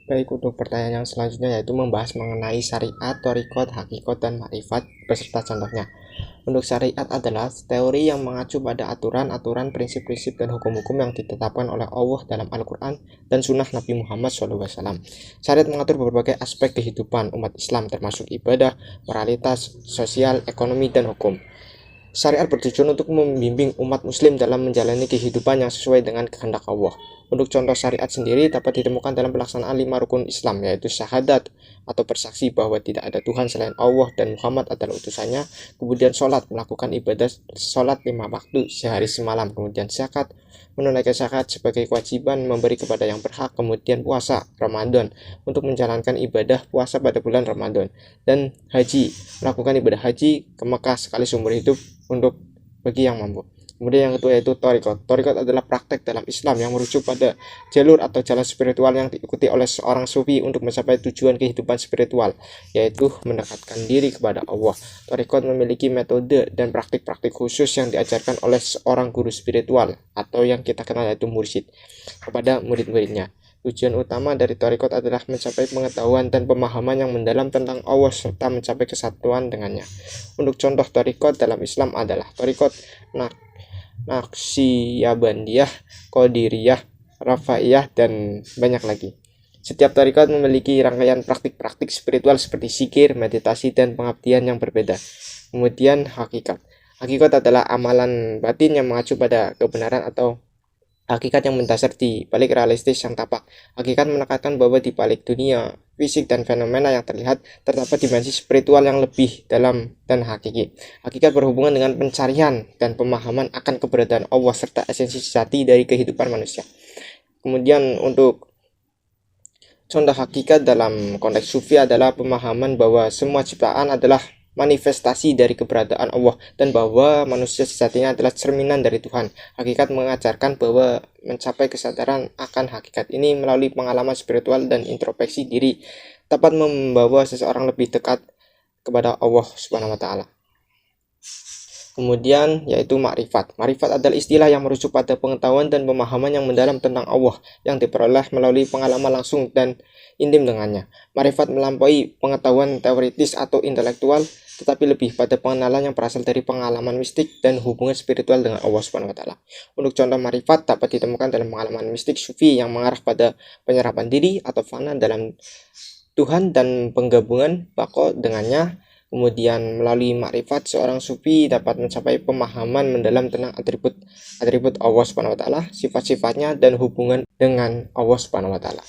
Baik, untuk pertanyaan yang selanjutnya yaitu membahas mengenai syariat, thariqat, hakikat, dan ma'rifat beserta contohnya. Untuk syariat adalah teori yang mengacu pada aturan-aturan, prinsip-prinsip, dan hukum-hukum yang ditetapkan oleh Allah dalam Al-Quran dan Sunnah Nabi Muhammad SAW. Syariat mengatur berbagai aspek kehidupan umat Islam termasuk ibadah, moralitas, sosial, ekonomi, dan hukum. Syariat bertujuan untuk membimbing umat muslim dalam menjalani kehidupan yang sesuai dengan kehendak Allah. Untuk contoh syariat sendiri dapat ditemukan dalam pelaksanaan 5 rukun Islam, yaitu syahadat atau bersaksi bahwa tidak ada Tuhan selain Allah dan Muhammad adalah utusannya, kemudian sholat, melakukan ibadah sholat 5 waktu sehari semalam, kemudian zakat, menunaikan zakat sebagai kewajiban memberi kepada yang berhak, kemudian puasa Ramadan untuk menjalankan ibadah puasa pada bulan Ramadan, dan haji, melakukan ibadah haji ke Mekah sekali seumur hidup untuk bagi yang mampu. Kemudian yang kedua yaitu thariqat. Thariqat adalah praktek dalam Islam yang merujuk pada jalur atau jalan spiritual yang diikuti oleh seorang sufi untuk mencapai tujuan kehidupan spiritual, yaitu mendekatkan diri kepada Allah. Thariqat memiliki metode dan praktik-praktik khusus yang diajarkan oleh seorang guru spiritual atau yang kita kenal yaitu mursyid kepada murid-muridnya. Tujuan utama dari thariqat adalah mencapai pengetahuan dan pemahaman yang mendalam tentang Allah serta mencapai kesatuan dengannya. Untuk contoh thariqat dalam Islam adalah thariqat Naqsyabandiyah, Qadiriyah, Rafaiyah, dan banyak lagi. Setiap thariqat memiliki rangkaian praktik-praktik spiritual seperti zikir, meditasi, dan pengabdian yang berbeda. Kemudian hakikat. Hakikat adalah amalan batin yang mengacu pada kebenaran atau hakikat yang mendasar di balik realistis yang tampak. Hakikat menekankan bahwa di balik dunia fisik dan fenomena yang terlihat terdapat dimensi spiritual yang lebih dalam dan hakiki. Hakikat berhubungan dengan pencarian dan pemahaman akan keberadaan Allah serta esensi sejati dari kehidupan manusia. Kemudian untuk contoh hakikat dalam konteks sufi adalah pemahaman bahwa semua ciptaan adalah manifestasi dari keberadaan Allah dan bahwa manusia sejatinya adalah cerminan dari Tuhan. Hakikat mengajarkan bahwa mencapai kesadaran akan hakikat ini melalui pengalaman spiritual dan introspeksi diri dapat membawa seseorang lebih dekat kepada Allah Subhanahu wa taala. Kemudian yaitu makrifat. Makrifat adalah istilah yang merujuk pada pengetahuan dan pemahaman yang mendalam tentang Allah yang diperoleh melalui pengalaman langsung dan intim dengannya. Makrifat melampaui pengetahuan teoritis atau intelektual, tetapi lebih pada pengenalan yang berasal dari pengalaman mistik dan hubungan spiritual dengan Allah Subhanahu wa taala. Untuk contoh makrifat dapat ditemukan dalam pengalaman mistik sufi yang mengarah pada penyerapan diri atau fana dalam Tuhan dan penggabungan bako dengannya. Kemudian melalui makrifat seorang sufi dapat mencapai pemahaman mendalam tentang atribut Allah Subhanahu wa taala, sifat-sifatnya, dan hubungan dengan Allah Subhanahu wa taala.